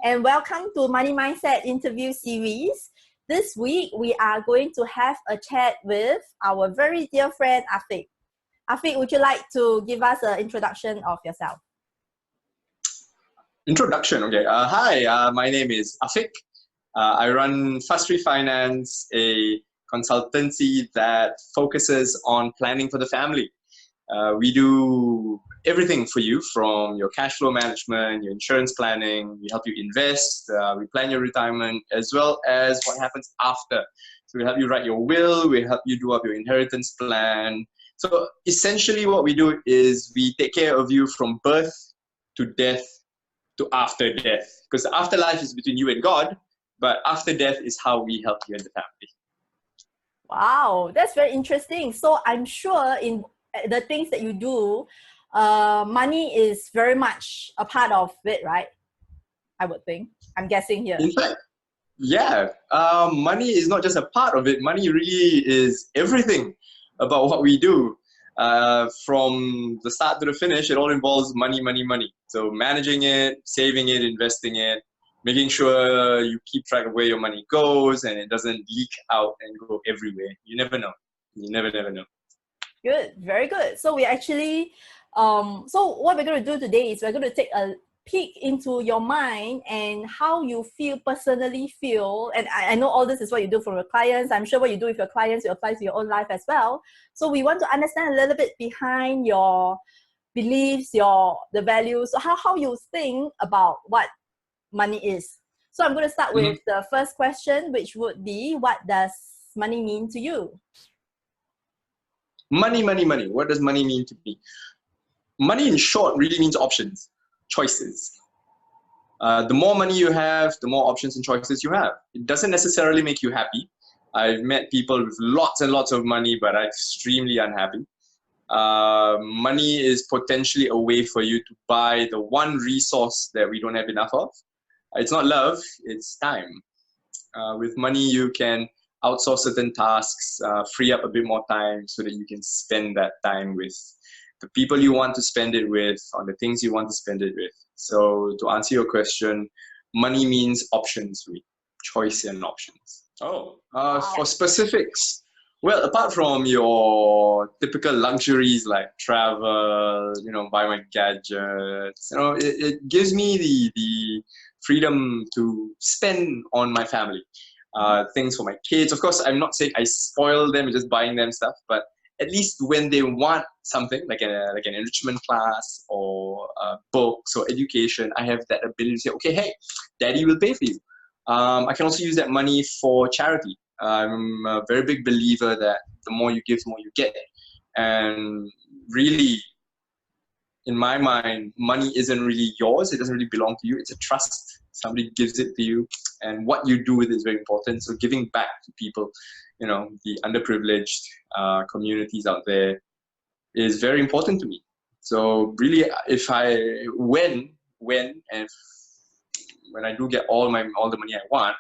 and welcome to Money Mindset interview series. This week, we are going to have a chat with our very dear friend, Afiq. Afiq, would you like to give us an introduction of yourself? Introduction, okay. Hi, my name is Afiq. I run Fast Free Finance, a consultancy that focuses on planning for the family. We do everything for you, from your cash flow management, your insurance planning. We help you invest, we plan your retirement, as well as what happens after. So we help you write your will, we help you do up your inheritance plan. So essentially what we do is we take care of you from birth to death to after death. Because the afterlife is between you and God, but after death is how we help you and the family. Wow, that's very interesting. So I'm sure in the things that you do, money is very much a part of it, right? I would think. I'm guessing here. In fact, yeah, money is not just a part of it. Money really is everything about what we do. From the start to the finish, it all involves money, money, money. So managing it, saving it, investing it, making sure you keep track of where your money goes and it doesn't leak out and go everywhere. You never know. You never know. Good, very good. So we actually, so what we're going to do today is we're going to take a peek into your mind and how you personally feel. And I know all this is what you do for your clients. I'm sure what you do with your clients, you apply to your own life as well. So we want to understand a little bit behind your beliefs, the values, how you think about what money is. So I'm going to start with the first question, which would be, what does money mean to you? Money, money, money. What does money mean to me? Money, in short, really means options, choices. The more money you have, the more options and choices you have. It doesn't necessarily make you happy. I've met people with lots and lots of money, but are extremely unhappy. Money is potentially a way for you to buy the one resource that we don't have enough of. It's not love, it's time. With money, you can outsource certain tasks, free up a bit more time so that you can spend that time with the people you want to spend it with, on the things you want to spend it with. So to answer your question, money means options, choice and options. For specifics, well, apart from your typical luxuries like travel, buy my gadgets, it gives me the freedom to spend on my family. Things for my kids. Of course, I'm not saying I spoil them just buying them stuff, but at least when they want something like an enrichment class or books or education, I have that ability to say, okay, hey, daddy will pay for you. I can also use that money for charity. I'm a very big believer that the more you give, the more you get. And really, in my mind, money isn't really yours. It doesn't really belong to you. It's a trust. Somebody gives it to you, and what you do with it is very important. So giving back to people, the underprivileged communities out there is very important to me. So really, when I do get all the money I want,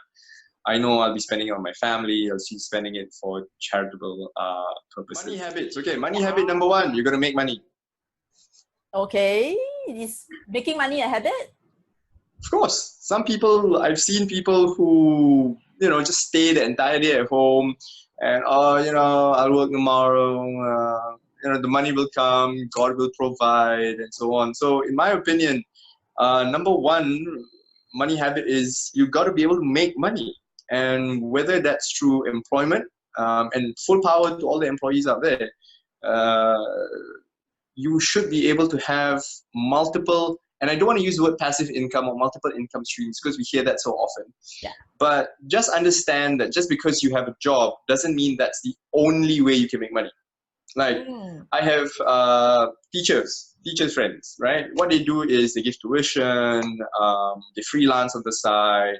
I know I'll be spending it on my family. I'll be spending it for charitable purposes. Money habits. Okay, money habit number one, you're going to make money. Okay, is making money a habit? Of course. I've seen people who, just stay the entire day at home and, I'll work tomorrow, the money will come, God will provide, and so on. So in my opinion, number one, money habit is you got to be able to make money. And whether that's through employment, and full power to all the employees out there, you should be able to have multiple, and I don't want to use the word passive income or multiple income streams because we hear that so often. Yeah. But just understand that just because you have a job doesn't mean that's the only way you can make money. Like I have teachers friends, right? What they do is they give tuition, they freelance on the side.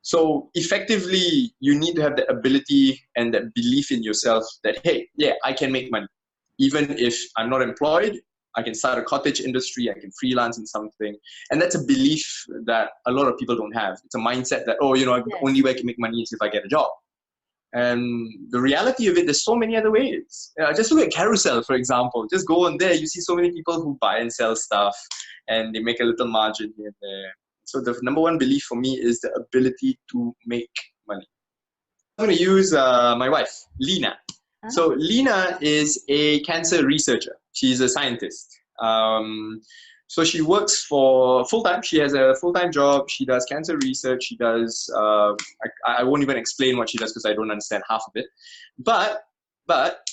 So effectively, you need to have the ability and that belief in yourself that, hey, yeah, I can make money. Even if I'm not employed, I can start a cottage industry, I can freelance in something. And that's a belief that a lot of people don't have. It's a mindset that, the only way I can make money is if I get a job. And the reality of it, there's so many other ways. Just look at Carousel, for example. Just go on there, you see so many people who buy and sell stuff and they make a little margin here and there. So the number one belief for me is the ability to make money. I'm going to use my wife, Lena. So Lena is a cancer researcher. She's a scientist. So she works for full-time. She has a full-time job. She does cancer research. She does, I won't even explain what she does because I don't understand half of it. But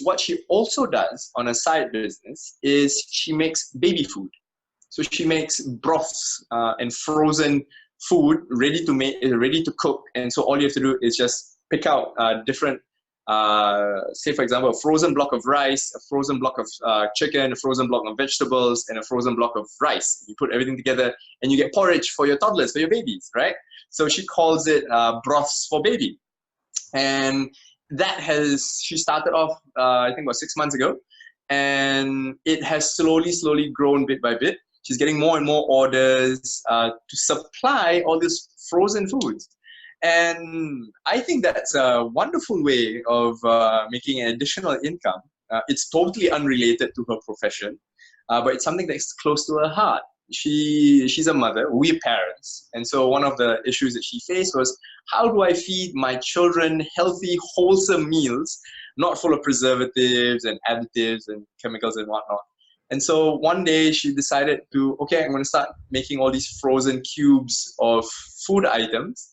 what she also does on a side business is she makes baby food. So she makes broths and frozen food ready to make, ready to cook. And so all you have to do is just pick out different, say for example, a frozen block of rice, a frozen block of chicken, a frozen block of vegetables, and a frozen block of rice. You put everything together and you get porridge for your toddlers, for your babies, right? So she calls it broths for baby. And that she started off, I think about 6 months ago. And it has slowly grown bit by bit. She's getting more and more orders to supply all these frozen foods. And I think that's a wonderful way of making an additional income. It's totally unrelated to her profession, but it's something that's close to her heart. She's a mother, we're parents. And so one of the issues that she faced was, how do I feed my children healthy, wholesome meals, not full of preservatives and additives and chemicals and whatnot? And so one day she decided to, okay, I'm going to start making all these frozen cubes of food items.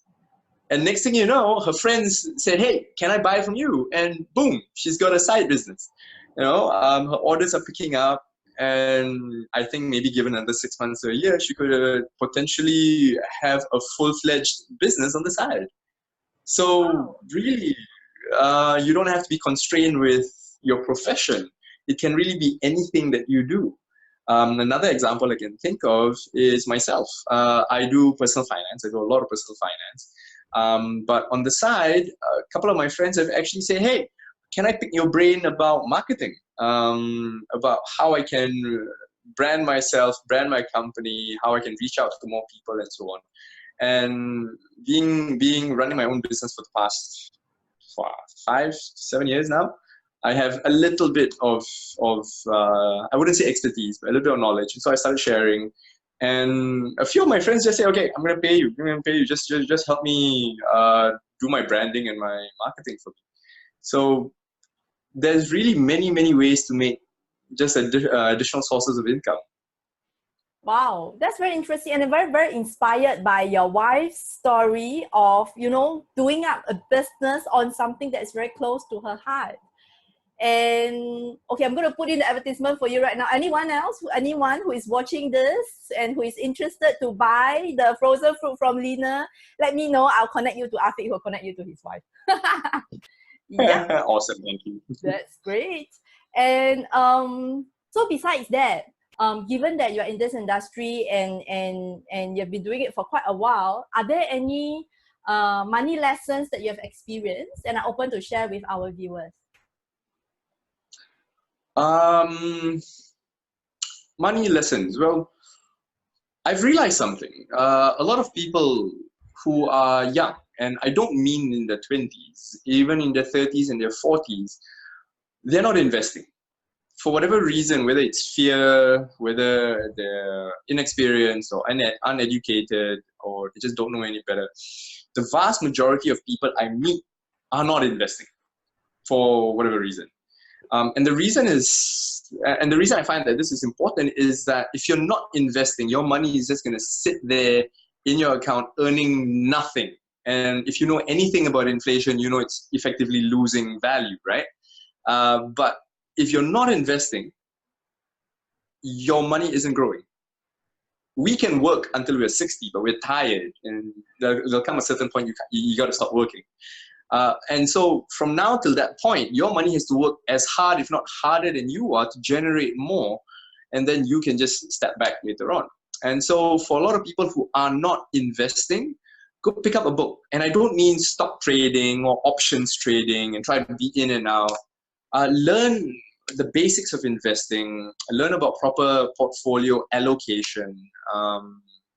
And next thing you know, her friends said, hey, can I buy from you? And boom, she's got a side business. You know, her orders are picking up. And I think maybe given another 6 months or a year, she could potentially have a full-fledged business on the side. So really, you don't have to be constrained with your profession. It can really be anything that you do. Another example I can think of is myself. I do personal finance. I do a lot of personal finance. But on the side, a couple of my friends have actually said, hey, can I pick your brain about marketing? About how I can brand myself, brand my company, how I can reach out to more people and so on. And running my own business for the past 5 to 7 years now, I have a little bit of I wouldn't say expertise, but a little bit of knowledge. And so I started sharing. And a few of my friends just say, okay, I'm going to pay you. I'm going to pay you. Just help me do my branding and my marketing for me. So there's really many ways to make just additional sources of income. Wow, that's very interesting, and very inspired by your wife's story of, you know, doing up a business on something that is very close to her heart. And okay, I'm going to put in the advertisement for you right now. Anyone who is watching this and who is interested to buy the frozen fruit from Lena, let me know. I'll connect you to Afiq, who will connect you to his wife. Yeah. Awesome, thank you. That's great. And so besides that, given that you're in this industry and you've been doing it for quite a while, are there any money lessons that you have experienced and are open to share with our viewers? Money lessons. Well, I've realized something. A lot of people who are young, and I don't mean in their 20s, even in their 30s and their 40s, they're not investing. For whatever reason, whether it's fear, whether they're inexperienced or uneducated, or they just don't know any better, the vast majority of people I meet are not investing for whatever reason. And the reason I find that this is important is that if you're not investing, your money is just going to sit there in your account earning nothing. And if you know anything about inflation, you know it's effectively losing value, right? But if you're not investing, your money isn't growing. We can work until we're 60, but we're tired, and there'll come a certain point you got to stop working. And so from now till that point, your money has to work as hard, if not harder than you are, to generate more, and then you can just step back later on. And so for a lot of people who are not investing, go pick up a book. And I don't mean stock trading or options trading and try to be in and out. Learn the basics of investing, learn about proper portfolio allocation,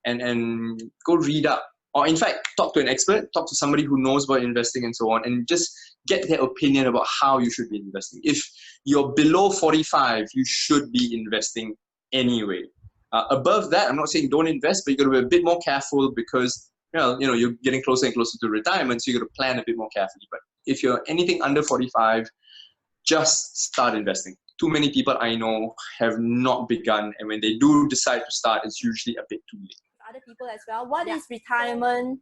and go read up. Or in fact, talk to an expert, talk to somebody who knows about investing and so on, and just get their opinion about how you should be investing. If you're below 45, you should be investing anyway. Above that, I'm not saying don't invest, but you got to be a bit more careful because you're getting closer and closer to retirement, so you got to plan a bit more carefully. But if you're anything under 45, just start investing. Too many people I know have not begun, and when they do decide to start, it's usually a bit too late. Other people as well. What is retirement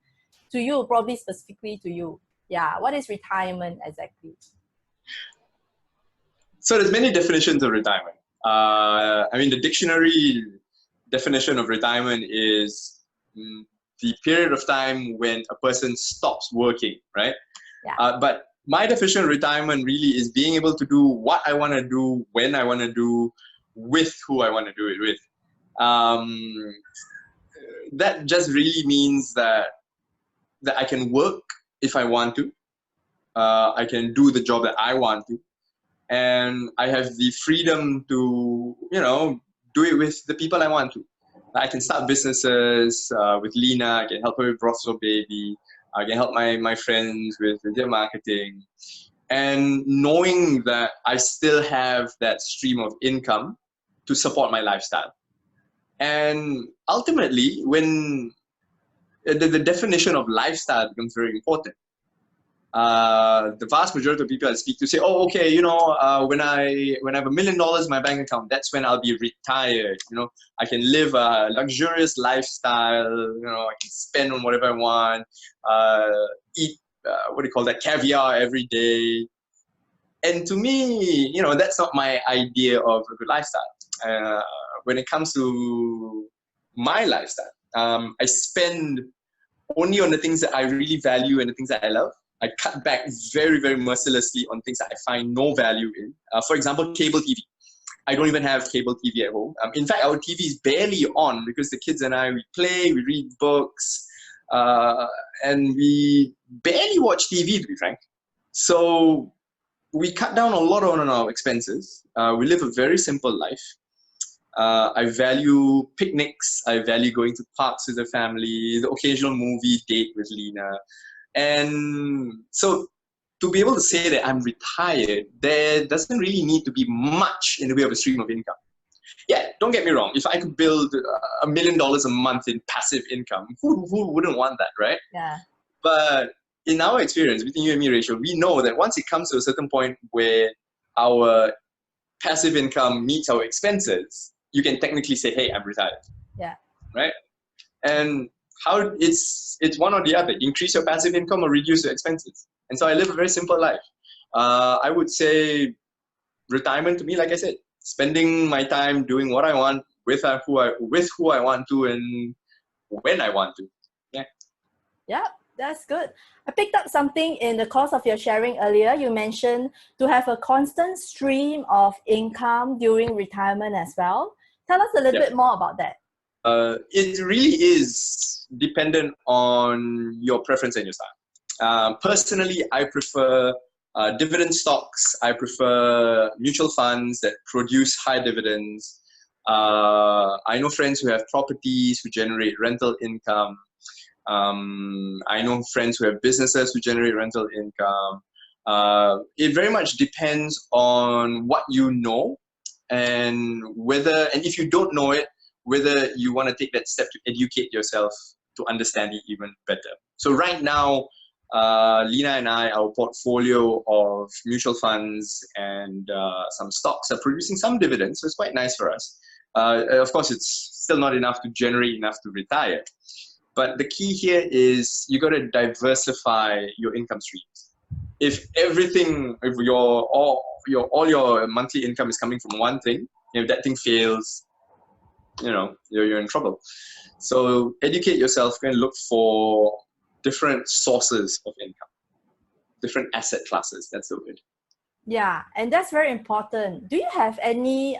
to you? Probably specifically to you. Yeah. What is retirement exactly? So there's many definitions of retirement. The dictionary definition of retirement is the period of time when a person stops working, right? Yeah. But my definition of retirement really is being able to do what I want to do, when I want to do, with who I want to do it with. That just really means that I can work if I want to. I can do the job that I want to. And I have the freedom to, do it with the people I want to. I can start businesses with Lena. I can help her with Brothel Baby. I can help my friends with their marketing. And knowing that I still have that stream of income to support my lifestyle. And ultimately, when the definition of lifestyle becomes very important. The vast majority of people I speak to say, "Oh, okay, when I have $1 million in my bank account, that's when I'll be retired. I can live a luxurious lifestyle. I can spend on whatever I want, eat caviar every day." And to me, that's not my idea of a good lifestyle. When it comes to my lifestyle, I spend only on the things that I really value and the things that I love. I cut back very, very mercilessly on things that I find no value in. For example, cable TV. I don't even have cable TV at home. In fact, our TV is barely on because the kids and I, we play, we read books, and we barely watch TV, to be frank. So we cut down a lot on our expenses. We live a very simple life. I value picnics. I value going to parks with the family, the occasional movie date with Lena. And so to be able to say that I'm retired, there doesn't really need to be much in the way of a stream of income. Yeah, don't get me wrong. If I could build $1 million a month in passive income, who wouldn't want that, right? Yeah. But in our experience, between you and me, Rachel, we know that once it comes to a certain point where our passive income meets our expenses, you can technically say, "Hey, I'm retired." Yeah. Right? And how it's one or the other. Increase your passive income or reduce your expenses. And so I live a very simple life. I would say retirement to me, like I said, spending my time doing what I want with who I want to and when I want to. Yeah. Yeah, that's good. I picked up something in the course of your sharing earlier. You mentioned to have a constant stream of income during retirement as well. Tell us a little bit more about that. It really is dependent on your preference and your style. Personally, I prefer dividend stocks. I prefer mutual funds that produce high dividends. I know friends who have properties who generate rental income. I know friends who have businesses who generate rental income. It very much depends on what you know and if you don't know it, whether you want to take that step to educate yourself to understand it even better. So right now, Lena and I, our portfolio of mutual funds and some stocks are producing some dividends, so it's quite nice for us. Of course, it's still not enough to generate enough to retire. But the key here is you got to diversify your income streams. If all your monthly income is coming from one thing, if that thing fails, you're in trouble. So educate yourself and look for different sources of income, different asset classes. That's the word. Yeah, and that's very important. Do you have any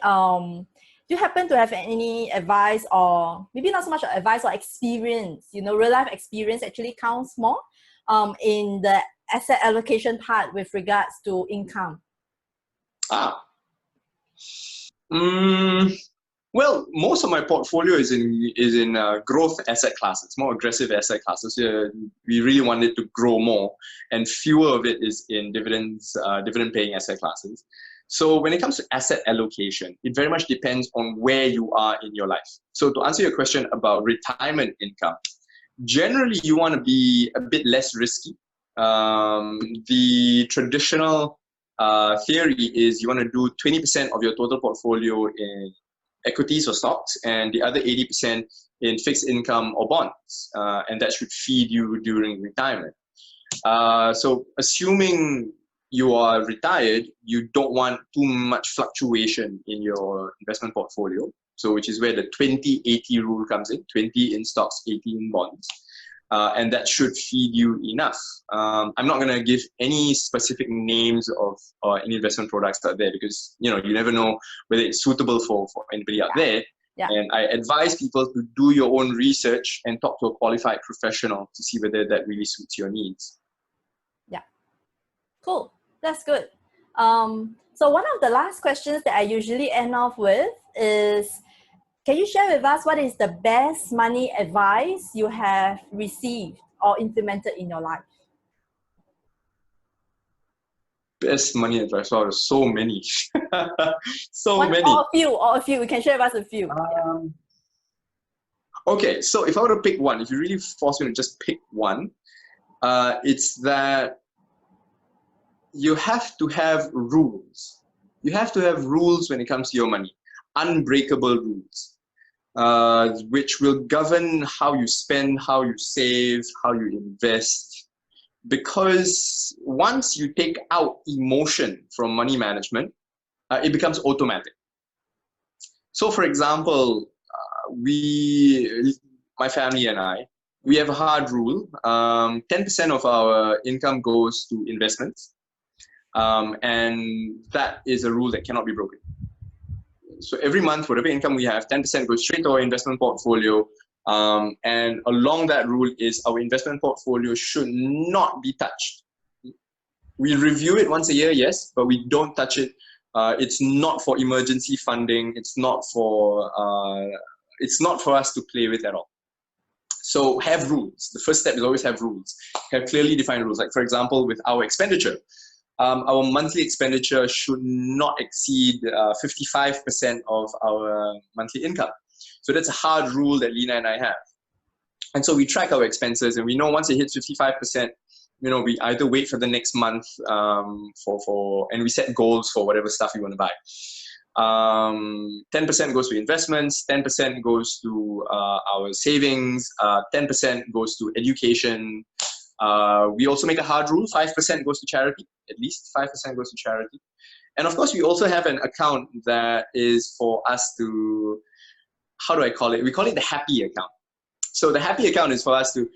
do you happen to have any advice, or maybe not so much advice or experience, real life experience actually counts more in the asset allocation part with regards to income? Well, most of my portfolio is in growth asset classes, more aggressive asset classes. We really want it to grow more, and fewer of it is in dividend paying asset classes. So when it comes to asset allocation, it very much depends on where you are in your life. So to answer your question about retirement income, generally you want to be a bit less risky. The traditional theory is you want to do 20% of your total portfolio in equities or stocks and the other 80% in fixed income or bonds. And that should feed you during retirement. So assuming you are retired, you don't want too much fluctuation in your investment portfolio. So which is where the 20-80 rule comes in, 20 in stocks, 80 in bonds. And that should feed you enough. I'm not going to give any specific names of any investment products out there because you never know whether it's suitable for anybody out there. Yeah. And I advise people to do your own research and talk to a qualified professional to see whether that really suits your needs. Yeah. Cool. That's good. So one of the last questions that I usually end off with is, can you share with us what is the best money advice you have received or implemented in your life? Best money advice? Wow, there's so many. Many. Or a few. You can share with us a few. Okay, so if I were to pick one, if you really force me to just pick one, it's that you have to have rules. You have to have rules when it comes to your money, unbreakable rules, which will govern how you spend, how you save, how you invest. Because once you take out emotion from money management, it becomes automatic. So for example, my family and I, we have a hard rule. 10% of our income goes to investments. And that is a rule that cannot be broken. So every month, whatever income we have, 10% goes straight to our investment portfolio. And along that rule is our investment portfolio should not be touched. We review it once a year, yes, but we don't touch it. It's not for emergency funding. It's not for us to play with at all. So have rules. The first step is always have rules. Have clearly defined rules. Like for example, with our expenditure, our monthly expenditure should not exceed 55% of our monthly income. So that's a hard rule that Lena and I have. And so we track our expenses, and we know once it hits 55%, we either wait for the next month and we set goals for whatever stuff we want to buy. 10% goes to investments, 10% goes to our savings, 10% goes to education. We also make a hard rule, 5% goes to charity, at least 5% goes to charity. And of course, we also have an account that is for us to, how do I call it? We call it the happy account. So the happy account is for us to,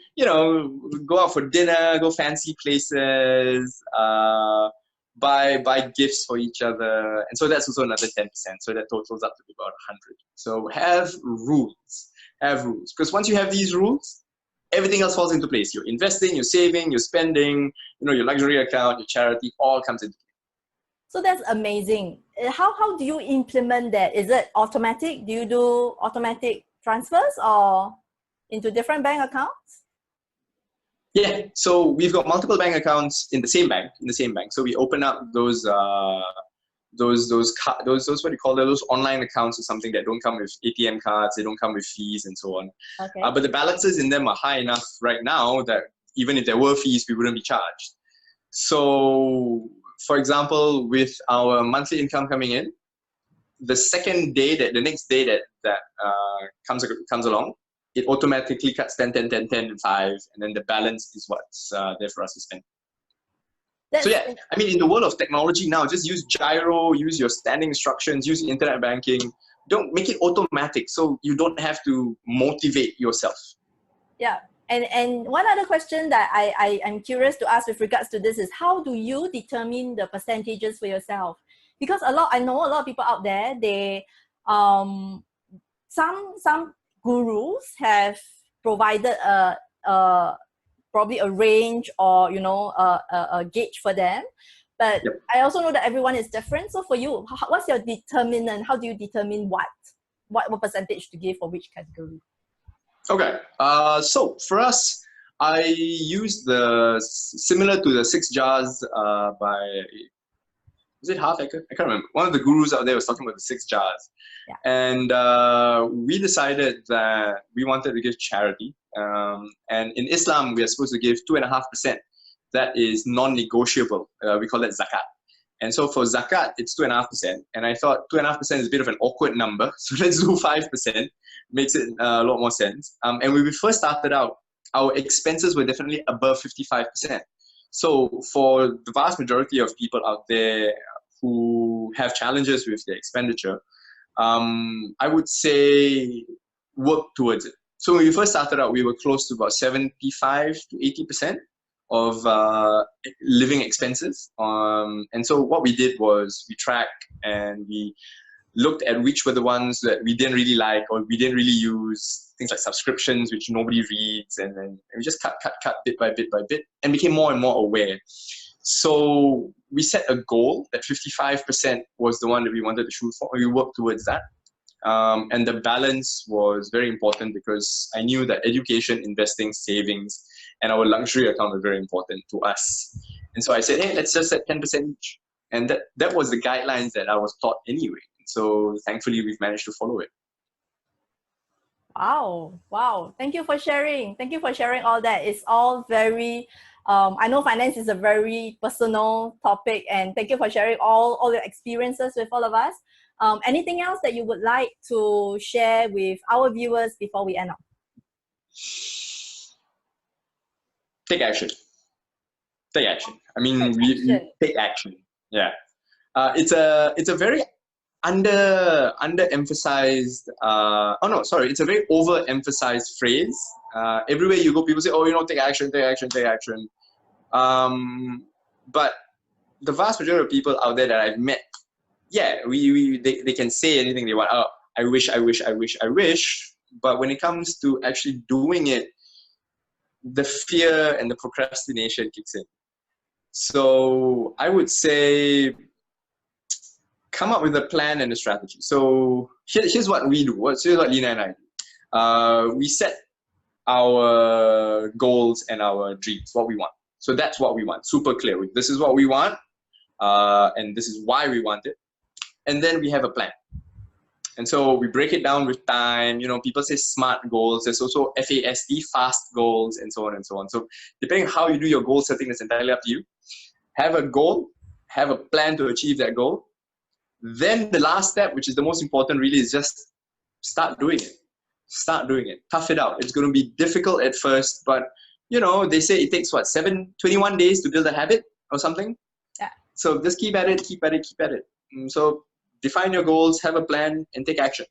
go out for dinner, go fancy places, buy gifts for each other. And so that's also another 10%. So that totals up to about 100. So have rules, Because once you have these rules, everything else falls into place. You're investing, you're saving, you're spending, your luxury account, your charity, all comes into play. So that's amazing. How do you implement that? Is it automatic? Do you do automatic transfers or into different bank accounts? Yeah, so we've got multiple bank accounts in the same bank. So we open up those what do you call those online accounts or something that don't come with ATM cards, they don't come with fees and so on. Okay. But the balances in them are high enough right now that even if there were fees, we wouldn't be charged. So, for example, with our monthly income coming in, the next day that comes along, it automatically cuts 10, 10, 10, 10, and 5, and then the balance is what's there for us to spend. So yeah, in the world of technology now, just use Gyro, use your standing instructions, use internet banking. Don't make it automatic so you don't have to motivate yourself. Yeah. And one other question that I'm curious to ask with regards to this is, how do you determine the percentages for yourself? Because I know a lot of people out there, they some gurus have provided probably a range or a gauge for them, but yep. I also know that everyone is different. So for you, what's your determinant? How do you determine what percentage to give for which category? Okay, so for us, I use similar to the 6 jars by was it half acre? I can't remember. One of the gurus out there was talking about the 6 jars. Yeah. And we decided that we wanted to give charity. And in Islam, we are supposed to give 2.5%. That is non-negotiable. We call it zakat. And so for zakat, it's 2.5%. And I thought 2.5% is a bit of an awkward number. So let's do 5%. Makes it a lot more sense. And when we first started out, our expenses were definitely above 55%. So for the vast majority of people out there who have challenges with their expenditure, I would say work towards it. So when we first started out, we were close to about 75 to 80% of living expenses. And so what we did was we tracked and we looked at which were the ones that we didn't really like or we didn't really use, things like subscriptions, which nobody reads, and then we just cut bit by bit and became more and more aware. So we set a goal that 55% was the one that we wanted to shoot for, and we worked towards that. And the balance was very important because I knew that education, investing, savings, and our luxury account were very important to us. And so I said, hey, let's just set 10% each. And that was the guidelines that I was taught anyway. So thankfully, we've managed to follow it. Wow. Thank you for sharing. Thank you for sharing all that. It's all very, I know finance is a very personal topic, and thank you for sharing all your experiences with all of us. Anything else that you would like to share with our viewers before we end up? Take action. I mean, we take action. Yeah. It's a very underemphasized, it's a very overemphasized phrase. Everywhere you go, people say, oh, take action. But the vast majority of people out there that I've met, they can say anything they want. Oh, I wish. But when it comes to actually doing it, the fear and the procrastination kicks in. So I would say, come up with a plan and a strategy. So here's what we do. Here's what Lina and I do. We set our goals and our dreams, what we want. So that's what we want, super clear. This is what we want, and this is why we want it. And then we have a plan. And so we break it down with time. People say SMART goals. There's also FAST, fast goals, and so on and so on. So depending on how you do your goal setting, it's entirely up to you. Have a goal, have a plan to achieve that goal. Then the last step, which is the most important really, is just start doing it. Tough it out. It's going to be difficult at first, but they say it takes 21 days to build a habit or something. Yeah. So just keep at it. So define your goals, have a plan, and take action.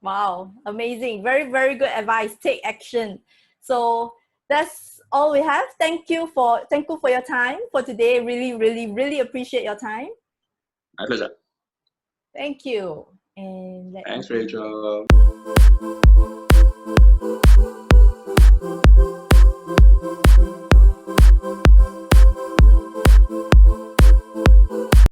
Wow, amazing. Very, very good advice. Take action. So that's all we have. Thank you for your time for today. Really, really, really appreciate your time. My pleasure. Thank you. And thanks, Rachel.